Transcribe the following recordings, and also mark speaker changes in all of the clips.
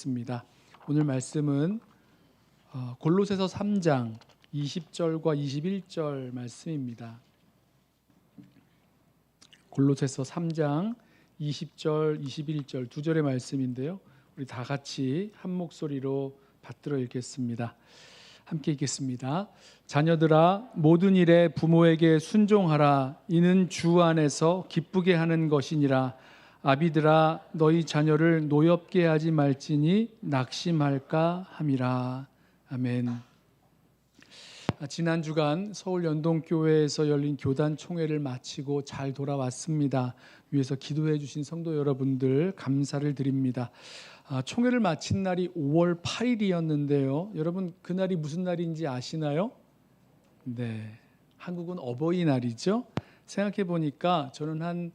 Speaker 1: 하겠습니다. 오늘 말씀은 골로새서 3장 20절과 21절 말씀입니다. 골로새서 3장 20절, 21절 두 절의 말씀인데요. 우리 다 같이 한 목소리로 받들어 읽겠습니다. 함께 읽겠습니다. 자녀들아, 모든 일에 부모에게 순종하라. 이는 주 안에서 기쁘게 하는 것이니라. 아비들아, 너희 자녀를 노엽게 하지 말지니 낙심할까 함이라. 아멘. 지난 주간 서울 연동교회에서 열린 교단 총회를 마치고 잘 돌아왔습니다. 위에서 기도해 주신 성도 여러분들 감사를 드립니다. 총회를 마친 날이 5월 8일이었는데요. 여러분 그날이 무슨 날인지 아시나요? 네, 한국은 어버이날이죠. 생각해 보니까 저는 한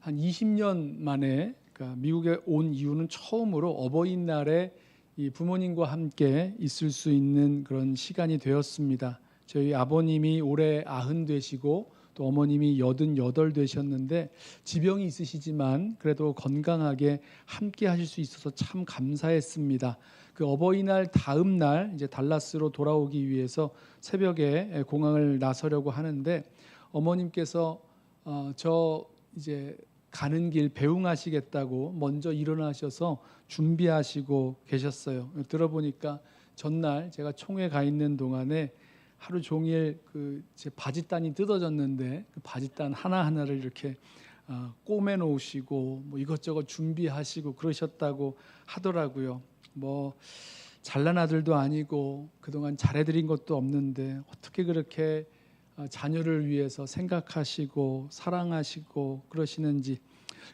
Speaker 1: 20년 만에 그러니까 미국에 온 이후는 처음으로 어버이날에 이 부모님과 함께 있을 수 있는 그런 시간이 되었습니다. 저희 아버님이 올해 90 되시고 또 어머님이 88 되셨는데 지병이 있으시지만 그래도 건강하게 함께 하실 수 있어서 참 감사했습니다. 그 어버이날 다음 날 이제 달라스로 돌아오기 위해서 새벽에 공항을 나서려고 하는데 어머님께서 저 이제 가는 길 배웅하시겠다고 먼저 일어나셔서 준비하시고 계셨어요. 들어보니까 전날 제가 총회 가 있는 동안에 하루 종일 제 바지단이 뜯어졌는데 그 바지단 하나하나를 이렇게 꼬매 놓으시고 뭐 이것저것 준비하시고 그러셨다고 하더라고요. 뭐 잘난 아들도 아니고 그동안 잘해드린 것도 없는데 어떻게 그렇게 자녀를 위해서 생각하시고 사랑하시고 그러시는지.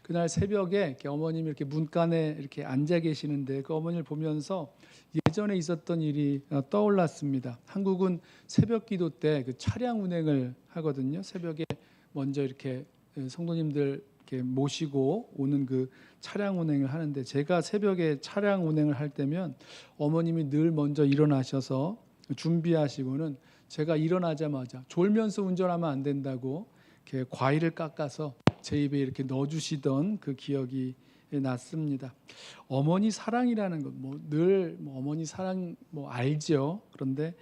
Speaker 1: 그날 새벽에 이렇게 어머님이 이렇게 문간에 이렇게 앉아 계시는데 그 어머니를 보면서 예전에 있었던 일이 떠올랐습니다. 한국은 새벽 기도 때 그 차량 운행을 하거든요. 새벽에 먼저 이렇게 성도님들 이렇게 모시고 오는 그 차량 운행을 하는데 제가 새벽에 차량 운행을 할 때면 어머님이 늘 먼저 일어나셔서 준비하시고는 제가 일어나자마자 졸면서 운전하면 안 된다고 이렇게 과일을 깎아서 제 입에 이렇게 넣어주시던 그 기억이 났습니다. 어머니 사랑이라는 것, 늘 어머니 사랑 알죠. 그런데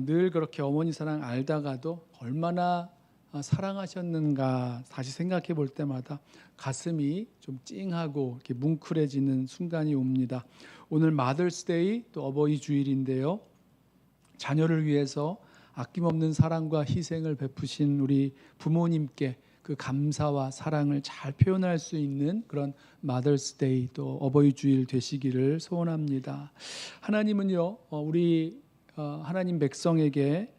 Speaker 1: 늘 그렇게 어머니 사랑 알다가도 얼마나 사랑하셨는가 다시 생각해 볼 때마다 가슴이 좀 찡하고 이렇게 뭉클해지는 순간이 옵니다. 오늘 마더스데이 또 어버이 주일인데요. 자녀를 위해서 아낌없는 사랑과 희생을 베푸신 우리 부모님께 그 감사와 사랑을 잘 표현할 수 있는 그런 마더스데이 또 어버이 주일 되시기를 소원합니다. 하나님은요, 우리 하나님 백성에게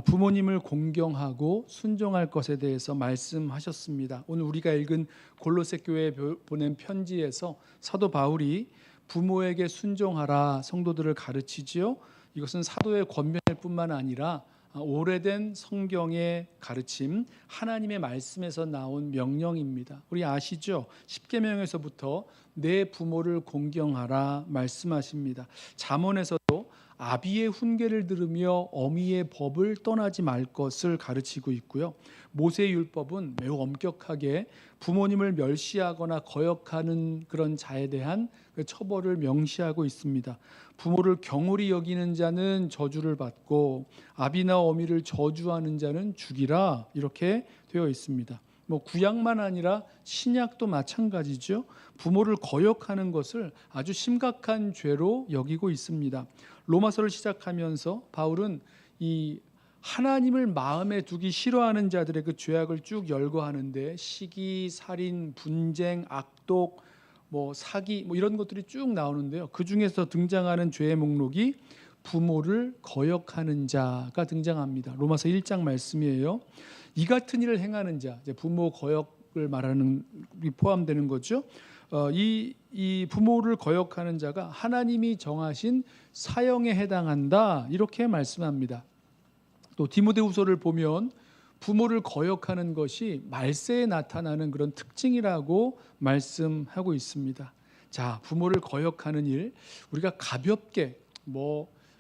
Speaker 1: 부모님을 공경하고 순종할 것에 대해서 말씀하셨습니다. 오늘 우리가 읽은 골로새 교회에 보낸 편지에서 사도 바울이 부모에게 순종하라 성도들을 가르치지요. 이것은 사도의 권면일 뿐만 아니라 오래된 성경의 가르침, 하나님의 말씀에서 나온 명령입니다. 우리 아시죠? 십계명에서부터 내 부모를 공경하라 말씀하십니다. 잠언에서도 아비의 훈계를 들으며 어미의 법을 떠나지 말 것을 가르치고 있고요. 모세율법은 매우 엄격하게 부모님을 멸시하거나 거역하는 그런 자에 대한 그 처벌을 명시하고 있습니다. 부모를 경홀히 여기는 자는 저주를 받고 아비나 어미를 저주하는 자는 죽이라 이렇게 되어 있습니다. 구약만 아니라 신약도 마찬가지죠. 부모를 거역하는 것을 아주 심각한 죄로 여기고 있습니다. 로마서를 시작하면서 바울은 이 하나님을 마음에 두기 싫어하는 자들의 그 죄악을 쭉 열거하는데 시기, 살인, 분쟁, 악독, 사기 이런 것들이 쭉 나오는데요. 그 중에서 등장하는 죄의 목록이 부모를 거역하는 자가 등장합니다. 로마서 1장 말씀이에요. 이 같은 일을 행하는 자, 이제 부모 거역을 말하는 게 포함되는 거죠. 이 부모를 거역하는 자가 하나님이 정하신 사형에 해당한다 이렇게 말씀합니다. 또 디모데후서를 보면 부모를 거역하는 것이 말세에 나타나는 그런 특징이라고 말씀하고 있습니다. 자, 부모를 거역하는 일, 우리가 가볍게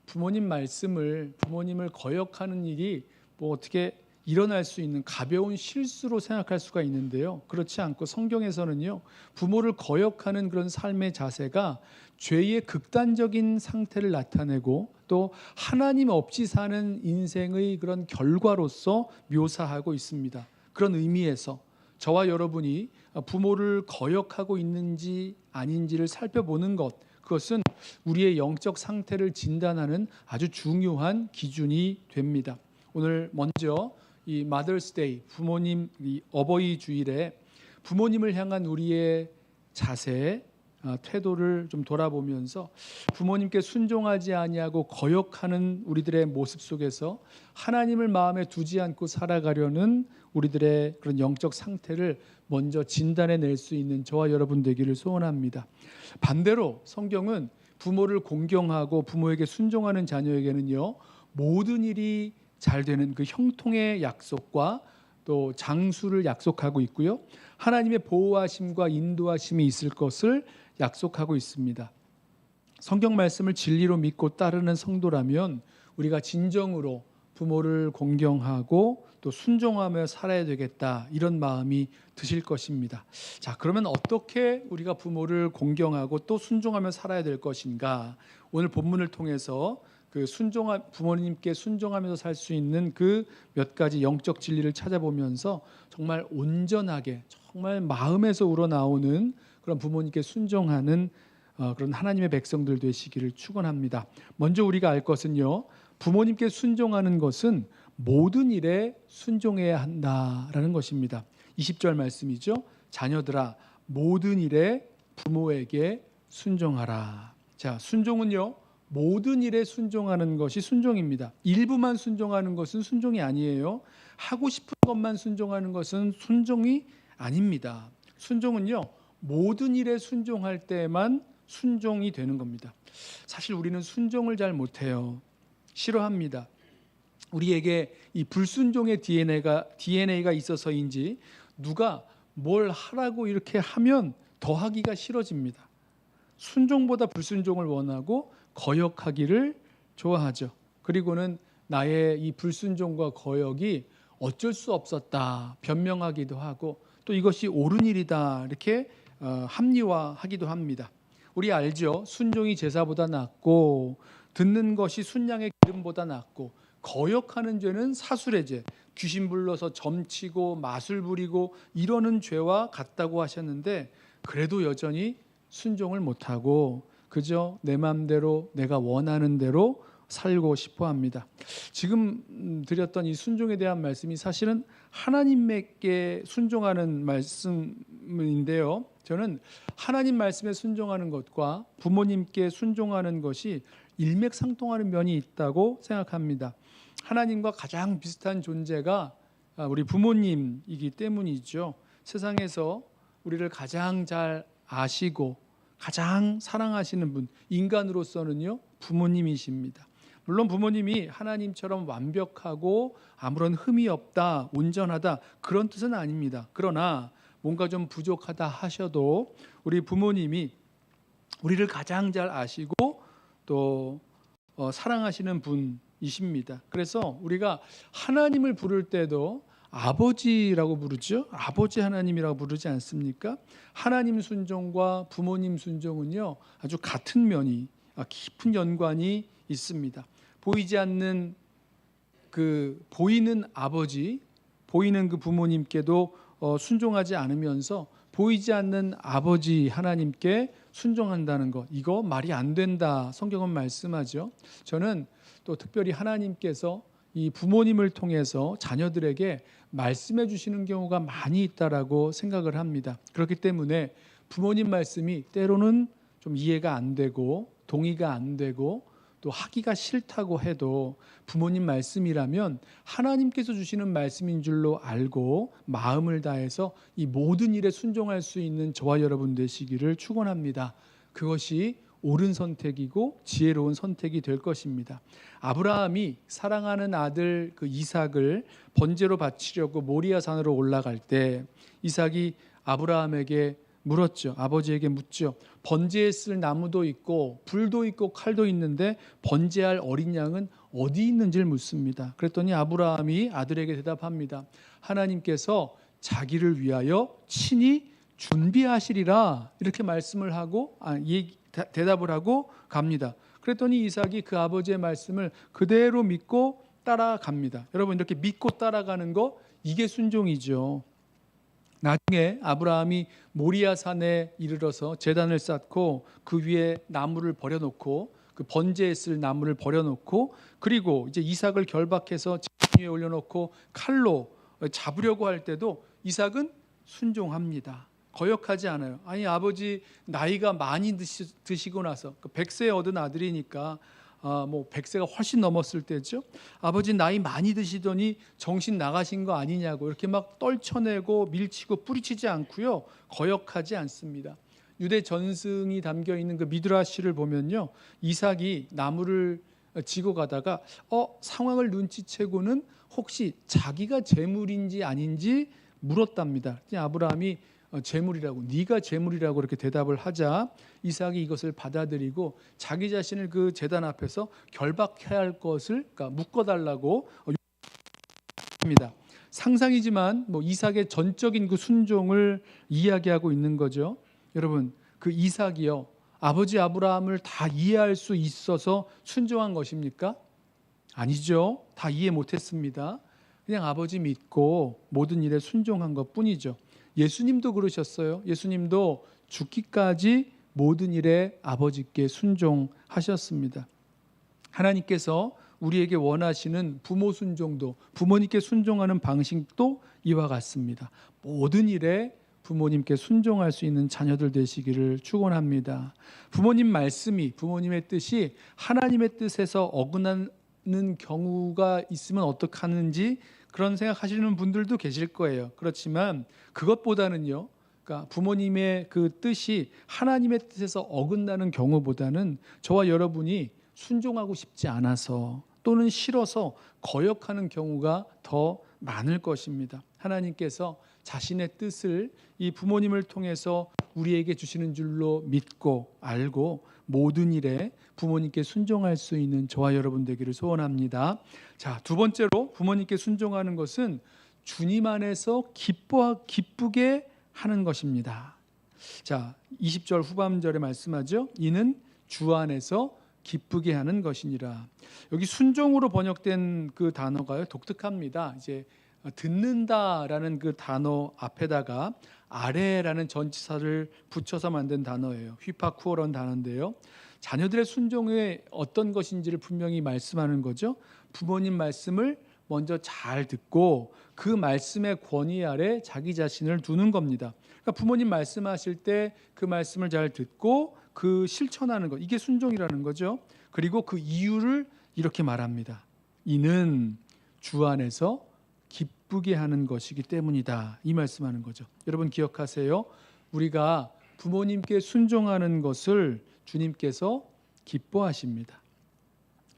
Speaker 1: 부모님 말씀을 부모님을 거역하는 일이 어떻게 일어날 수 있는 가벼운 실수로 생각할 수가 있는데요. 그렇지 않고 성경에서는요, 부모를 거역하는 그런 삶의 자세가 죄의 극단적인 상태를 나타내고 또 하나님 없이 사는 인생의 그런 결과로서 묘사하고 있습니다. 그런 의미에서 저와 여러분이 부모를 거역하고 있는지 아닌지를 살펴보는 것, 그것은 우리의 영적 상태를 진단하는 아주 중요한 기준이 됩니다. 오늘 먼저 이 Mother's Day, 부모님 이 어버이 주일에 부모님을 향한 우리의 자세, 태도를 좀 돌아보면서 부모님께 순종하지 아니하고 거역하는 우리들의 모습 속에서 하나님을 마음에 두지 않고 살아가려는 우리들의 그런 영적 상태를 먼저 진단해낼 수 있는 저와 여러분 되기를 소원합니다. 반대로 성경은 부모를 공경하고 부모에게 순종하는 자녀에게는요, 모든 일이 잘 되는 그 형통의 약속과 또 장수를 약속하고 있고요, 하나님의 보호하심과 인도하심이 있을 것을 약속하고 있습니다. 성경 말씀을 진리로 믿고 따르는 성도라면 우리가 진정으로 부모를 공경하고 또 순종하며 살아야 되겠다, 이런 마음이 드실 것입니다. 자, 그러면 어떻게 우리가 부모를 공경하고 또 순종하며 살아야 될 것인가? 오늘 본문을 통해서 그 부모님께 순종하면서 살 수 있는 그 몇 가지 영적 진리를 찾아보면서 정말 온전하게, 정말 마음에서 우러나오는 그런 부모님께 순종하는 그런 하나님의 백성들 되시기를 축원합니다. 먼저 우리가 알 것은요, 부모님께 순종하는 것은 모든 일에 순종해야 한다라는 것입니다. 20절 말씀이죠. 자녀들아, 모든 일에 부모에게 순종하라. 자, 순종은요, 모든 일에 순종하는 것이 순종입니다. 일부만 순종하는 것은 순종이 아니에요. 하고 싶은 것만 순종하는 것은 순종이 아닙니다. 순종은요, 모든 일에 순종할 때만 순종이 되는 겁니다. 사실 우리는 순종을 잘 못해요. 싫어합니다. 우리에게 이 불순종의 DNA가 있어서인지 누가 뭘 하라고 이렇게 하면 더 하기가 싫어집니다. 순종보다 불순종을 원하고 거역하기를 좋아하죠. 그리고는 나의 이 불순종과 거역이 어쩔 수 없었다 변명하기도 하고, 또 이것이 옳은 일이다 이렇게 합리화하기도 합니다. 우리 알죠? 순종이 제사보다 낫고 듣는 것이 순양의 기름보다 낫고 거역하는 죄는 사술의 죄, 귀신 불러서 점치고 마술 부리고 이러는 죄와 같다고 하셨는데, 그래도 여전히 순종을 못하고 그저 내 마음대로 내가 원하는 대로 살고 싶어 합니다. 지금 드렸던 이 순종에 대한 말씀이 사실은 하나님께 순종하는 말씀인데요, 저는 하나님 말씀에 순종하는 것과 부모님께 순종하는 것이 일맥상통하는 면이 있다고 생각합니다. 하나님과 가장 비슷한 존재가 우리 부모님이기 때문이죠. 세상에서 우리를 가장 잘 아시고 가장 사랑하시는 분, 인간으로서는요, 부모님이십니다. 물론 부모님이 하나님처럼 완벽하고 아무런 흠이 없다, 온전하다 그런 뜻은 아닙니다. 그러나 뭔가 좀 부족하다 하셔도 우리 부모님이 우리를 가장 잘 아시고 또 사랑하시는 분이십니다. 그래서 우리가 하나님을 부를 때도 아버지라고 부르죠. 아버지 하나님이라고 부르지 않습니까? 하나님 순종과 부모님 순종은요, 아주 같은 면이, 깊은 연관이 있습니다. 보이지 않는 그 보이는 아버지, 보이는 그 부모님께도 순종하지 않으면서 보이지 않는 아버지 하나님께 순종한다는 것, 이거 말이 안 된다 성경은 말씀하죠. 저는 또 특별히 하나님께서 이 부모님을 통해서 자녀들에게 말씀해 주시는 경우가 많이 있다라고 생각을 합니다. 그렇기 때문에 부모님 말씀이 때로는 좀 이해가 안 되고 동의가 안 되고 또 하기가 싫다고 해도 부모님 말씀이라면 하나님께서 주시는 말씀인 줄로 알고 마음을 다해서 이 모든 일에 순종할 수 있는 저와 여러분 되시기를 축원합니다. 그것이 옳은 선택이고 지혜로운 선택이 될 것입니다. 아브라함이 사랑하는 아들 그 이삭을 번제로 바치려고 모리아 산으로 올라갈 때 이삭이 아브라함에게 물었죠. 아버지에게 묻죠. 번제에 쓸 나무도 있고 불도 있고 칼도 있는데 번제할 어린 양은 어디 있는지를 묻습니다. 그랬더니 아브라함이 아들에게 대답합니다. 하나님께서 자기를 위하여 친히 준비하시리라 이렇게 말씀을 하고 대답을 하고 갑니다. 그랬더니 이삭이 그 아버지의 말씀을 그대로 믿고 따라갑니다. 여러분 이렇게 믿고 따라가는 거 이게 순종이죠. 나중에 아브라함이 모리아 산에 이르러서 제단을 쌓고 그 위에 나무를 버려놓고 그 번제에 쓸 나무를 버려놓고 그리고 이제 이삭을 결박해서 제단 위에 올려놓고 칼로 잡으려고 할 때도 이삭은 순종합니다. 거역하지 않아요. 아니 아버지 나이가 많이 드시고 나서 100세 얻은 아들이니까 100세가 훨씬 넘었을 때죠. 아버지 나이 많이 드시더니 정신 나가신 거 아니냐고 이렇게 막 떨쳐내고 밀치고 뿌리치지 않고요. 거역하지 않습니다. 유대 전승이 담겨 있는 그 미드라시를 보면요. 이삭이 나무를 지고 가다가 상황을 눈치채고는 혹시 자기가 제물인지 아닌지 물었답니다. 아브라함이 제물이라고 네가 제물이라고 이렇게 대답을 하자 이삭이 이것을 받아들이고 자기 자신을 그 제단 앞에서 결박해야 할 것을 묶어달라고 합니다. 상상이지만 이삭의 전적인 그 순종을 이야기하고 있는 거죠. 여러분 그 이삭이요 아버지 아브라함을 다 이해할 수 있어서 순종한 것입니까? 아니죠. 다 이해 못했습니다. 그냥 아버지 믿고 모든 일에 순종한 것뿐이죠. 예수님도 그러셨어요. 예수님도 죽기까지 모든 일에 아버지께 순종하셨습니다. 하나님께서 우리에게 원하시는 부모 순종도 부모님께 순종하는 방식도 이와 같습니다. 모든 일에 부모님께 순종할 수 있는 자녀들 되시기를 축원합니다. 부모님 말씀이 부모님의 뜻이 하나님의 뜻에서 어긋나는 경우가 있으면 어떡하는지 그런 생각하시는 분들도 계실 거예요. 그렇지만 그것보다는요. 그러니까 부모님의 그 뜻이 하나님의 뜻에서 어긋나는 경우보다는 저와 여러분이 순종하고 싶지 않아서 또는 싫어서 거역하는 경우가 더 많을 것입니다. 하나님께서 자신의 뜻을 이 부모님을 통해서 우리에게 주시는 줄로 믿고 알고 모든 일에 부모님께 순종할 수 있는 저와 여러분 되기를 소원합니다. 자, 두 번째로 부모님께 순종하는 것은 주님 안에서 기쁘게 하는 것입니다. 자, 20절 후반절에 말씀하죠. 이는 주 안에서 기쁘게 하는 것이니라. 여기 순종으로 번역된 그 단어가요 독특합니다. 이제 듣는다라는 그 단어 앞에다가 아래라는 전치사를 붙여서 만든 단어예요. 휘파쿠어라는 단어인데요. 자녀들의 순종에 어떤 것인지를 분명히 말씀하는 거죠. 부모님 말씀을 먼저 잘 듣고 그 말씀의 권위 아래 자기 자신을 두는 겁니다. 그러니까 부모님 말씀하실 때 그 말씀을 잘 듣고 그 실천하는 것, 이게 순종이라는 거죠. 그리고 그 이유를 이렇게 말합니다. 이는 주 안에서 기쁘게 하는 것이기 때문이다. 이 말씀하는 거죠. 여러분 기억하세요. 우리가 부모님께 순종하는 것을 주님께서 기뻐하십니다.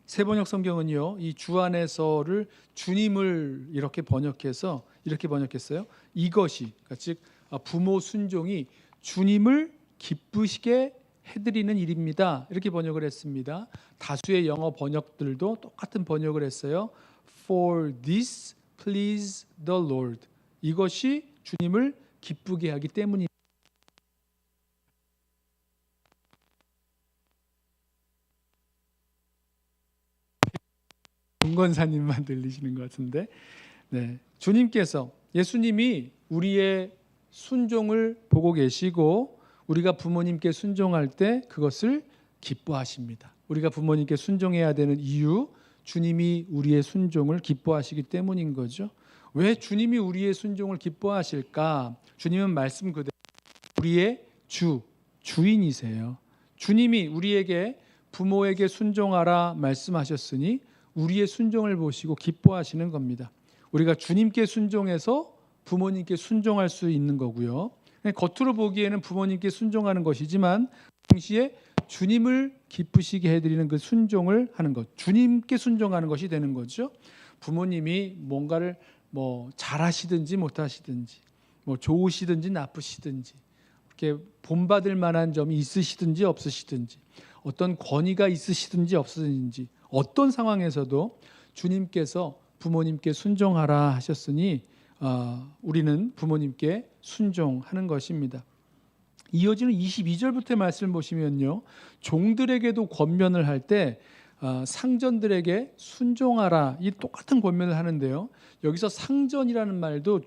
Speaker 1: 세번역 성경은요, 이 주 안에서를 주님을 이렇게 번역해서 이렇게 번역했어요. 이것이, 그러니까 즉 부모 순종이 주님을 기쁘시게 해드리는 일입니다. 이렇게 번역을 했습니다. 다수의 영어 번역들도 똑같은 번역을 했어요. For this please the Lord. 이것이 주님을 기쁘게 하기 때문입니다. 동건사님만 들리시는 것 같은데, 네, 주님께서 예수님이 우리의 순종을 보고 계시고 우리가 부모님께 순종할 때 그것을 기뻐하십니다. 우리가 부모님께 순종해야 되는 이유, 주님이 우리의 순종을 기뻐하시기 때문인 거죠. 왜 주님이 우리의 순종을 기뻐하실까? 주님은 말씀 그대로 우리의 주인이세요. 주님이 우리에게 부모에게 순종하라 말씀하셨으니 우리의 순종을 보시고 기뻐하시는 겁니다. 우리가 주님께 순종해서 부모님께 순종할 수 있는 거고요. 겉으로 보기에는 부모님께 순종하는 것이지만 동시에 주님을 기쁘시게 해드리는 그 순종을 하는 것, 주님께 순종하는 것이 되는 거죠. 부모님이 뭔가를 잘하시든지 못하시든지, 좋으시든지 나쁘시든지, 이렇게 본받을 만한 점이 있으시든지 없으시든지, 어떤 권위가 있으시든지 없으든지, 어떤 상황에서도 주님께서 부모님께 순종하라 하셨으니 우리는 부모님께 순종하는 것입니다. 이어지는 22절부터의 말씀을 보시면요, 종들에게도 권면을 할 때 상전들에게 순종하라, 이 똑같은 권면을 하는데요, 여기서 상전이라는 말도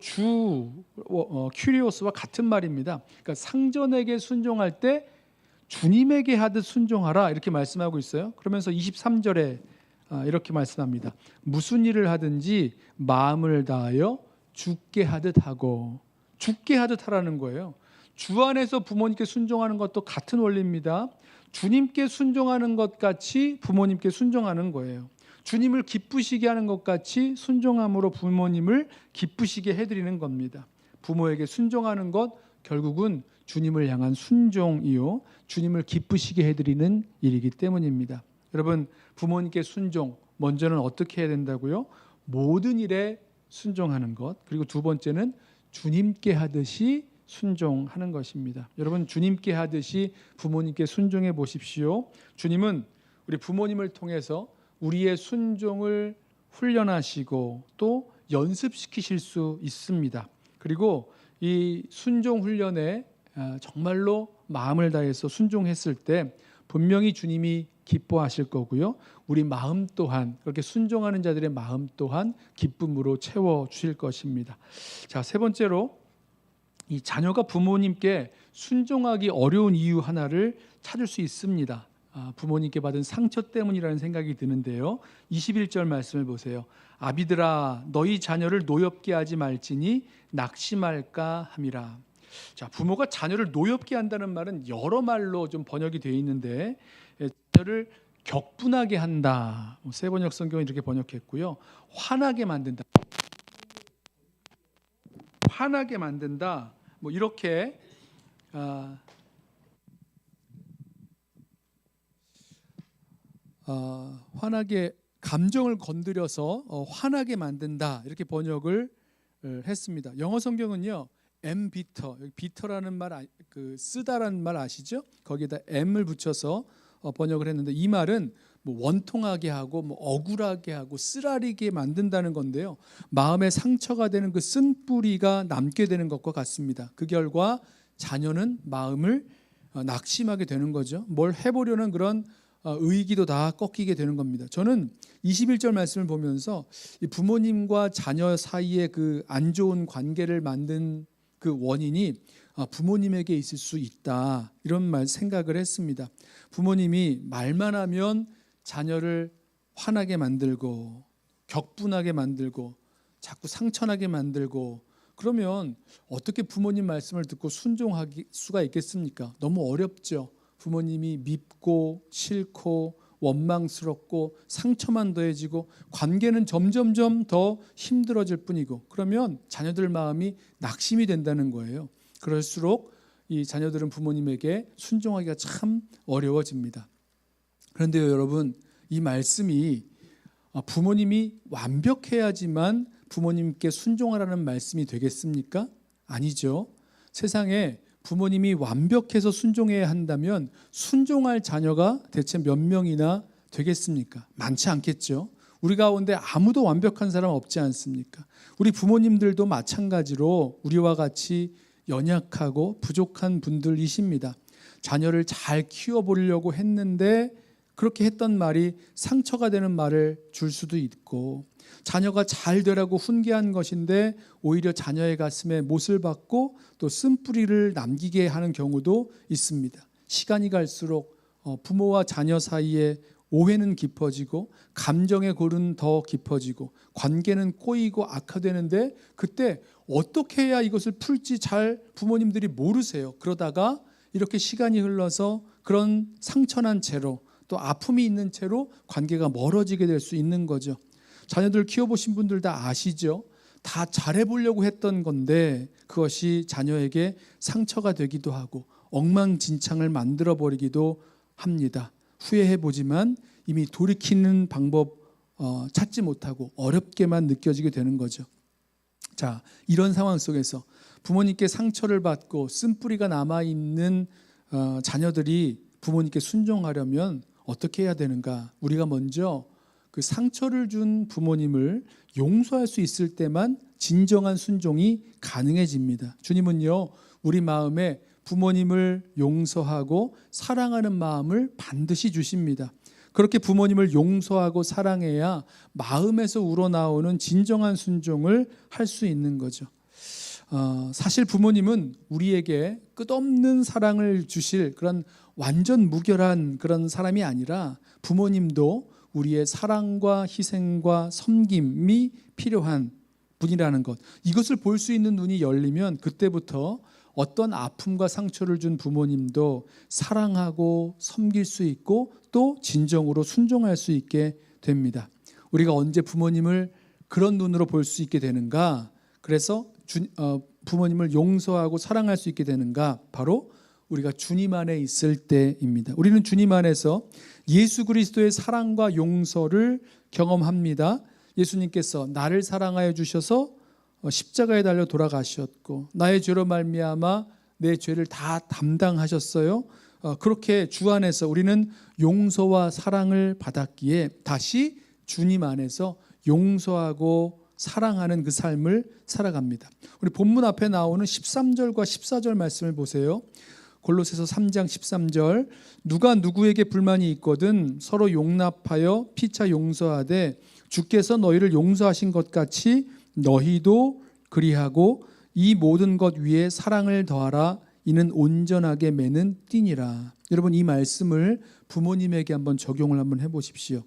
Speaker 1: 큐리오스와 같은 말입니다. 그러니까 상전에게 순종할 때 주님에게 하듯 순종하라, 이렇게 말씀하고 있어요. 그러면서 23절에 이렇게 말씀합니다. 무슨 일을 하든지 마음을 다하여 주께 하듯 하고, 주께 하듯 하라는 거예요. 주 안에서 부모님께 순종하는 것도 같은 원리입니다. 주님께 순종하는 것 같이 부모님께 순종하는 거예요. 주님을 기쁘시게 하는 것 같이 순종함으로 부모님을 기쁘시게 해드리는 겁니다. 부모에게 순종하는 것, 결국은 주님을 향한 순종이요, 주님을 기쁘시게 해드리는 일이기 때문입니다. 여러분, 부모님께 순종, 먼저는 어떻게 해야 된다고요? 모든 일에 순종하는 것, 그리고 두 번째는 주님께 하듯이 순종하는 것입니다. 여러분, 주님께 하듯이 부모님께 순종해 보십시오. 주님은 우리 부모님을 통해서 우리의 순종을 훈련하시고 또 연습시키실 수 있습니다. 그리고 이 순종 훈련에 정말로 마음을 다해서 순종했을 때 분명히 주님이 기뻐하실 거고요, 우리 마음 또한, 그렇게 순종하는 자들의 마음 또한 기쁨으로 채워주실 것입니다. 자, 세 번째로, 이 자녀가 부모님께 순종하기 어려운 이유 하나를 찾을 수 있습니다. 부모님께 받은 상처 때문이라는 생각이 드는데요, 21절 말씀을 보세요. 아비들아, 너희 자녀를 노엽게 하지 말지니 낙심할까 함이라. 자, 부모가 자녀를 노엽게 한다는 말은 여러 말로 좀 번역이 되어 있는데, 자녀를 격분하게 한다, 세번역 성경은 이렇게 번역했고요, 화나게 만든다, 화나게 만든다, 이렇게 화나게, 감정을 건드려서 화나게 만든다, 이렇게 번역을 했습니다. 영어 성경은요, bitter, bitter라는 말, 쓰다라는 말 아시죠? 거기에다 m을 붙여서 번역을 했는데, 이 말은 원통하게 하고 억울하게 하고 쓰라리게 만든다는 건데요, 마음에 상처가 되는 그 쓴뿌리가 남게 되는 것과 같습니다. 그 결과 자녀는 마음을 낙심하게 되는 거죠. 뭘 해보려는 그런 의기도 다 꺾이게 되는 겁니다. 저는 21절 말씀을 보면서 부모님과 자녀 사이에 그 안 좋은 관계를 만든 그 원인이 부모님에게 있을 수 있다, 이런 생각을 했습니다. 부모님이 말만 하면 자녀를 화나게 만들고 격분하게 만들고 자꾸 상처나게 만들고, 그러면 어떻게 부모님 말씀을 듣고 순종할 수가 있겠습니까? 너무 어렵죠. 부모님이 밉고 싫고 원망스럽고 상처만 더해지고 관계는 점점점 더 힘들어질 뿐이고, 그러면 자녀들 마음이 낙심이 된다는 거예요. 그럴수록 이 자녀들은 부모님에게 순종하기가 참 어려워집니다. 그런데요, 여러분, 이 말씀이 부모님이 완벽해야지만 부모님께 순종하라는 말씀이 되겠습니까? 아니죠. 세상에 부모님이 완벽해서 순종해야 한다면 순종할 자녀가 대체 몇 명이나 되겠습니까? 많지 않겠죠. 우리 가운데 아무도 완벽한 사람 없지 않습니까? 우리 부모님들도 마찬가지로 우리와 같이 연약하고 부족한 분들이십니다. 자녀를 잘 키워보려고 했는데 그렇게 했던 말이 상처가 되는 말을 줄 수도 있고, 자녀가 잘 되라고 훈계한 것인데 오히려 자녀의 가슴에 못을 박고 또 쓴뿌리를 남기게 하는 경우도 있습니다. 시간이 갈수록 부모와 자녀 사이에 오해는 깊어지고 감정의 골은 더 깊어지고 관계는 꼬이고 악화되는데, 그때 어떻게 해야 이것을 풀지 잘 부모님들이 모르세요. 그러다가 이렇게 시간이 흘러서 그런 상처난 채로 또 아픔이 있는 채로 관계가 멀어지게 될 수 있는 거죠. 자녀들 키워보신 분들 다 아시죠? 다 잘해보려고 했던 건데 그것이 자녀에게 상처가 되기도 하고 엉망진창을 만들어버리기도 합니다. 후회해보지만 이미 돌이키는 방법 찾지 못하고 어렵게만 느껴지게 되는 거죠. 자, 이런 상황 속에서 부모님께 상처를 받고 쓴뿌리가 남아있는 자녀들이 부모님께 순종하려면 어떻게 해야 되는가? 우리가 먼저 그 상처를 준 부모님을 용서할 수 있을 때만 진정한 순종이 가능해집니다. 주님은요, 우리 마음에 부모님을 용서하고 사랑하는 마음을 반드시 주십니다. 그렇게 부모님을 용서하고 사랑해야 마음에서 우러나오는 진정한 순종을 할 수 있는 거죠. 사실 부모님은 우리에게 끝없는 사랑을 주실 그런 완전 무결한 그런 사람이 아니라 부모님도 우리의 사랑과 희생과 섬김이 필요한 분이라는 것, 이것을 볼 수 있는 눈이 열리면 그때부터 어떤 아픔과 상처를 준 부모님도 사랑하고 섬길 수 있고 또 진정으로 순종할 수 있게 됩니다. 우리가 언제 부모님을 그런 눈으로 볼 수 있게 되는가? 그래서 부모님을 용서하고 사랑할 수 있게 되는가? 바로 우리가 주님 안에 있을 때입니다. 우리는 주님 안에서 예수 그리스도의 사랑과 용서를 경험합니다. 예수님께서 나를 사랑하여 주셔서 십자가에 달려 돌아가셨고 나의 죄로 말미암아 내 죄를 다 담당하셨어요. 그렇게 주 안에서 우리는 용서와 사랑을 받았기에 다시 주님 안에서 용서하고 사랑하는 그 삶을 살아갑니다. 우리 본문 앞에 나오는 13절과 14절 말씀을 보세요. 골로새서 3장 13절, 누가 누구에게 불만이 있거든 서로 용납하여 피차 용서하되 주께서 너희를 용서하신 것 같이 너희도 그리하고 이 모든 것 위에 사랑을 더하라. 이는 온전하게 매는 띠니라. 여러분, 이 말씀을 부모님에게 한번 적용을 한번 해보십시오.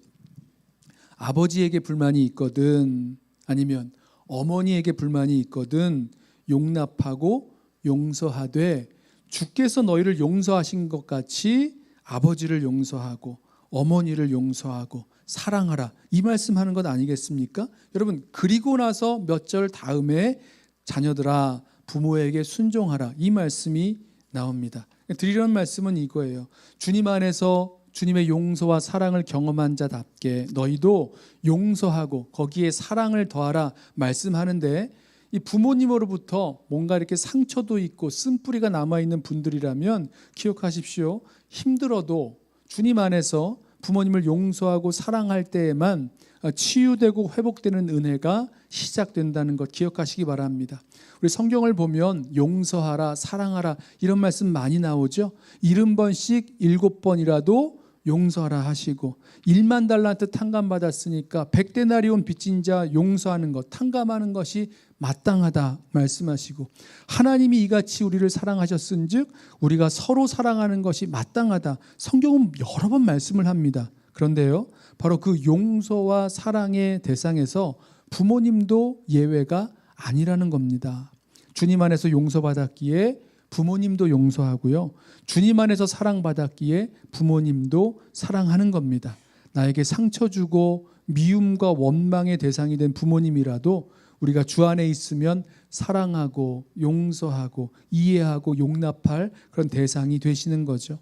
Speaker 1: 아버지에게 불만이 있거든, 아니면 어머니에게 불만이 있거든 용납하고 용서하되 주께서 너희를 용서하신 것 같이 아버지를 용서하고 어머니를 용서하고 사랑하라, 이 말씀하는 것 아니겠습니까? 여러분, 그리고 나서 몇 절 다음에 자녀들아 부모에게 순종하라, 이 말씀이 나옵니다. 드리려는 말씀은 이거예요. 주님 안에서 주님의 용서와 사랑을 경험한 자답게 너희도 용서하고 거기에 사랑을 더하라 말씀하는데, 이 부모님으로부터 뭔가 이렇게 상처도 있고 쓴뿌리가 남아있는 분들이라면 기억하십시오. 힘들어도 주님 안에서 부모님을 용서하고 사랑할 때에만 치유되고 회복되는 은혜가 시작된다는 것 기억하시기 바랍니다. 우리 성경을 보면 용서하라, 사랑하라 이런 말씀 많이 나오죠. 70번씩 7번이라도 용서하라 하시고 1만 달란트 탕감받았으니까 100데나리온 빚진 자 용서하는 것, 탕감하는 것이 마땅하다 말씀하시고, 하나님이 이같이 우리를 사랑하셨은즉 우리가 서로 사랑하는 것이 마땅하다, 성경은 여러 번 말씀을 합니다. 그런데요, 바로 그 용서와 사랑의 대상에서 부모님도 예외가 아니라는 겁니다. 주님 안에서 용서받았기에 부모님도 용서하고요, 주님 안에서 사랑받았기에 부모님도 사랑하는 겁니다. 나에게 상처 주고 미움과 원망의 대상이 된 부모님이라도 우리가 주 안에 있으면 사랑하고 용서하고 이해하고 용납할 그런 대상이 되시는 거죠.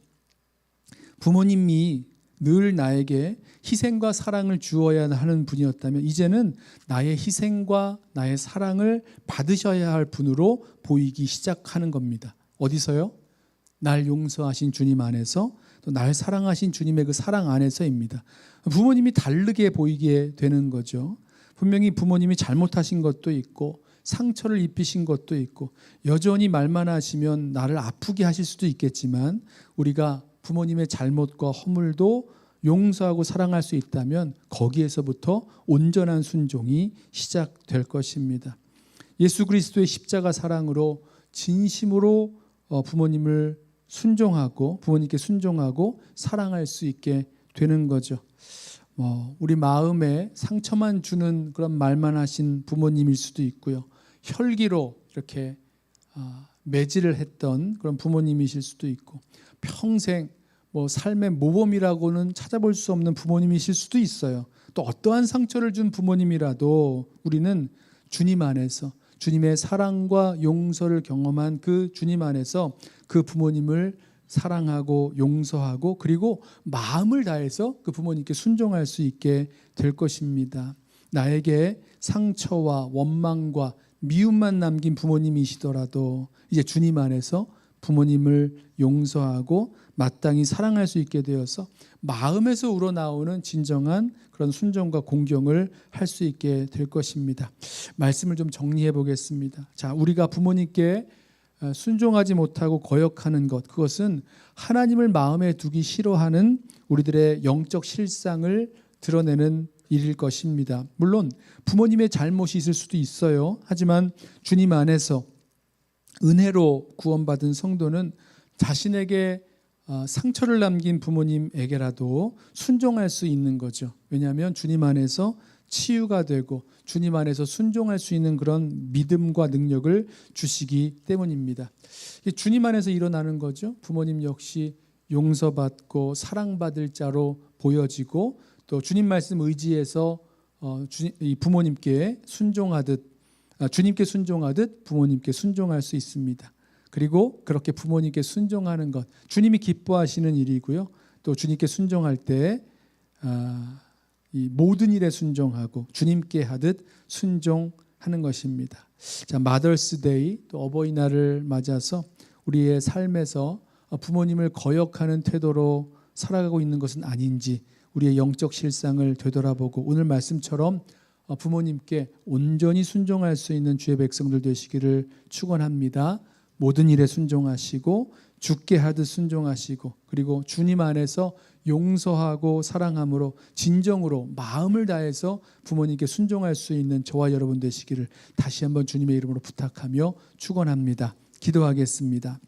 Speaker 1: 부모님이 늘 나에게 희생과 사랑을 주어야 하는 분이었다면 이제는 나의 희생과 나의 사랑을 받으셔야 할 분으로 보이기 시작하는 겁니다. 어디서요? 날 용서하신 주님 안에서, 또 날 사랑하신 주님의 그 사랑 안에서입니다. 부모님이 다르게 보이게 되는 거죠. 분명히 부모님이 잘못하신 것도 있고 상처를 입히신 것도 있고 여전히 말만 하시면 나를 아프게 하실 수도 있겠지만, 우리가 부모님의 잘못과 허물도 용서하고 사랑할 수 있다면 거기에서부터 온전한 순종이 시작될 것입니다. 예수 그리스도의 십자가 사랑으로 진심으로 부모님을 순종하고 부모님께 순종하고 사랑할 수 있게 되는 거죠. 우리 마음에 상처만 주는 그런 말만 하신 부모님일 수도 있고요, 혈기로 이렇게 매질을 했던 그런 부모님이실 수도 있고, 평생 삶의 모범이라고는 찾아볼 수 없는 부모님이실 수도 있어요. 또 어떠한 상처를 준 부모님이라도 우리는 주님 안에서 주님의 사랑과 용서를 경험한 그 주님 안에서 그 부모님을 사랑하고 용서하고 그리고 마음을 다해서 그 부모님께 순종할 수 있게 될 것입니다. 나에게 상처와 원망과 미움만 남긴 부모님이시더라도 이제 주님 안에서 부모님을 용서하고 마땅히 사랑할 수 있게 되어서 마음에서 우러나오는 진정한 그런 순종과 공경을 할 수 있게 될 것입니다. 말씀을 좀 정리해 보겠습니다. 자, 우리가 부모님께 순종하지 못하고 거역하는 것, 그것은 하나님을 마음에 두기 싫어하는 우리들의 영적 실상을 드러내는 일일 것입니다. 물론 부모님의 잘못이 있을 수도 있어요. 하지만 주님 안에서 은혜로 구원받은 성도는 자신에게 상처를 남긴 부모님에게라도 순종할 수 있는 거죠. 왜냐하면 주님 안에서 치유가 되고 주님 안에서 순종할 수 있는 그런 믿음과 능력을 주시기 때문입니다. 주님 안에서 일어나는 거죠. 부모님 역시 용서받고 사랑받을 자로 보여지고 또 주님 말씀 의지해서 부모님께 순종하듯 주님께 순종하듯 부모님께 순종할 수 있습니다. 그리고 그렇게 부모님께 순종하는 것, 주님이 기뻐하시는 일이고요. 또 주님께 순종할 때 이 모든 일에 순종하고 주님께 하듯 순종하는 것입니다. 자, 마더스데이 또 어버이날을 맞아서 우리의 삶에서 부모님을 거역하는 태도로 살아가고 있는 것은 아닌지 우리의 영적 실상을 되돌아보고 오늘 말씀처럼 부모님께 온전히 순종할 수 있는 주의 백성들 되시기를 축원합니다. 모든 일에 순종하시고 죽게 하듯 순종하시고 그리고 주님 안에서 용서하고 사랑함으로 진정으로 마음을 다해서 부모님께 순종할 수 있는 저와 여러분 되시기를 다시 한번 주님의 이름으로 부탁하며 축원합니다. 기도하겠습니다.